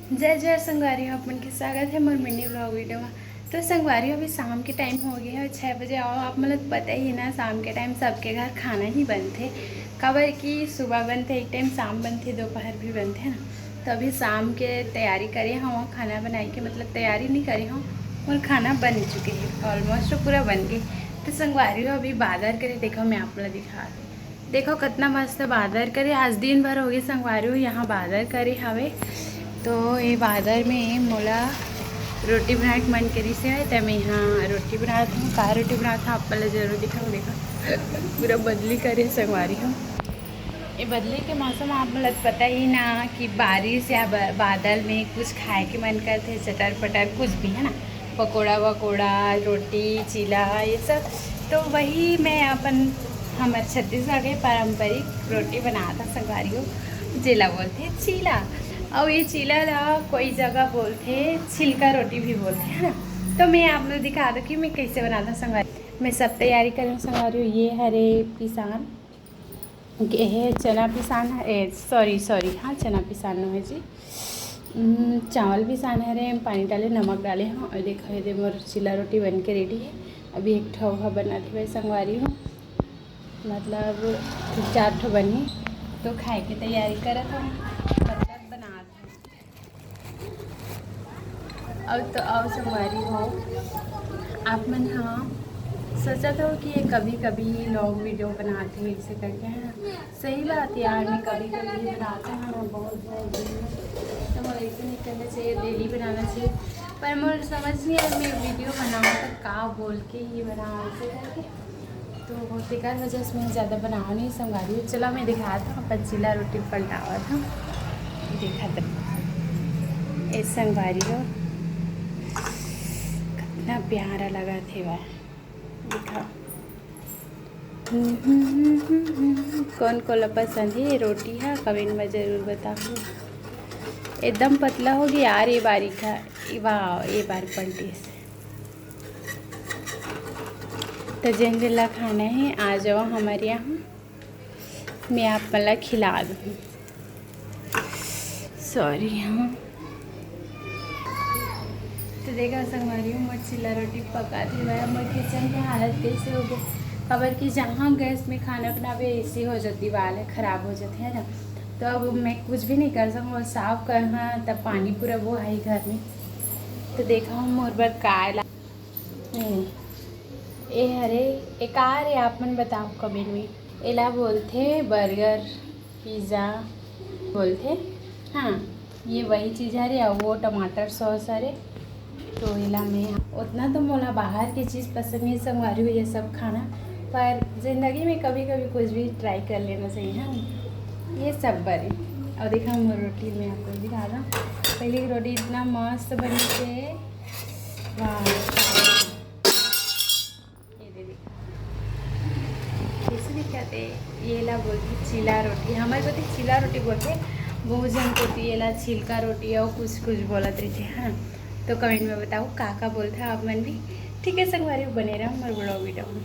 जय जय संगवारी हो, अपन के स्वागत है मोर मिनी ब्लॉग वीडियो में। तो संगवारी अभी शाम के टाइम हो गया है 6 बजे। आओ आप मतलब पता ही है ना, शाम के टाइम सबके घर खाना ही बनते। खबर कि सुबह बनते एक टाइम, शाम बनते, दोपहर भी बनते हैं ना। तो अभी शाम के तैयारी करे हम, खाना बनाए के मतलब तैयारी नहीं करे हम, और खाना बन चुके हैं ऑलमोस्ट, पूरा बन गए। तो संगवारी हो अभी बादर करे, देखो मैं आप लोग दिखा देखो कितना मस्त बादर करे। आज दिन भर हो गए संगवारी हो यहाँ बादर करे हवे। तो ये बादर में मोला रोटी बनाए के मन करी से है, तो मैं यहाँ रोटी बनात हूँ। का रोटी बनात हूँ आप पहले जरूर दिखाऊँ। देखा पूरा बदली करे संगवारी हूँ। ये बदली के मौसम आप मतलब पता ही ना कि बारिश या बादल में कुछ खाए के मन करते, चटर पटर कुछ भी है ना, पकोड़ा वकोड़ा, रोटी, चीला, ये सब। तो वही मैं अपन हमारे छत्तीसगढ़ के पारंपरिक रोटी बनाता संगवारी हो, जिला बोलते चीला। और ये चीला ला कोई जगह बोलते छिलका रोटी भी बोलते हैं ना। तो मैं आप लोग दिखा दूँ कि मैं कैसे बनाता संगवारी। मैं सब तैयारी करूँ संगवारी। ये हरे पिसान है, चना पिसान है, सॉरी हाँ चना पिसान है जी। चावल पिसान है रे, पानी डाले नमक डाले हाँ। और देखा है दे मोर चीला रोटी बन के रेडी है। अभी एक ठोहा बनाती हुए संगवारी हूँ, मतलब 4 ठो बनी। तो खाए की तैयारी करत हूँ, मतलब बना अब तो आओ संगवारी हो आप मन। हाँ सोचा था कि ये कभी कभी लॉन्ग वीडियो बनाते हैं इसे करके, है ना। सही बात यार, मैं कभी कभी बनाता हूँ ना, बहुत बहुत दिन में। तो मुझे ऐसे नहीं करना चाहिए, डेली बनाना चाहिए। पर मुझे समझ नहीं आया मैं वीडियो बनाऊँ तो का बोल के ही बनाऊँ ऐसे करके। तो बेकार वजह से मैं ज़्यादा बनाओ नहीं संगवारी। चलो मैं दिखाता हूँ पचीला रोटी पलटावा था, देखा तो ये संगवारी हो कितना प्यारा लगा थे वह। दिखा कौन को पसंद है ये रोटी है, कमेंट में ज़रूर बताओ। एकदम पतला हो गया यार ये बारीक है। वाह ये बार पलटी से। तो जिन जिला खाना है आ जाओ हमारे यहाँ, मैं आप मतलब खिला दूँ। सॉरी हाँ। तो देखा संगवारी हूँ मैं चीला रोटी पकाती हुआ, हमारे किचन की हालत कैसे हो गई। खबर कि जहाँ गैस में खाना बनावे ऐसी हो जाती, वाल ख़राब हो जाते हैं ना। तो अब मैं कुछ भी नहीं कर सकूँ, साफ़ करना तब पानी पूरा वो है घर में। तो देखा हूँ मोर बार काला ए हरे एक आ रे, आप मन बताओ कमेंट में। एला बोलते बर्गर पिज़्ज़ा बोलते, हाँ ये वही चीज़ है रे। और वो टमाटर सॉस है रे। तो इला में उतना तो मोला बाहर की चीज़ पसंद नहीं संगवारी हुई ये सब खाना, पर ज़िंदगी में कभी कभी कुछ भी ट्राई कर लेना चाहिए ना। ये सब बने। और देखा मोर रोटी में आपको दिखा दूँ। पहले की रोटी इतना मस्त बनी थे, वाह। ये दे दिखा कैसे दिखाते, ये ला बोलते चीला रोटी, हमारे को चीला रोटी बोलते। भोजन को ये ला छिलका रोटी और कुछ कुछ बोलते रहते हैं। तो कमेंट में बताओ का बोलते हैं आप मन भी। ठीक है संगवारी बने रहो हमारे ब्लॉग वीडियो में।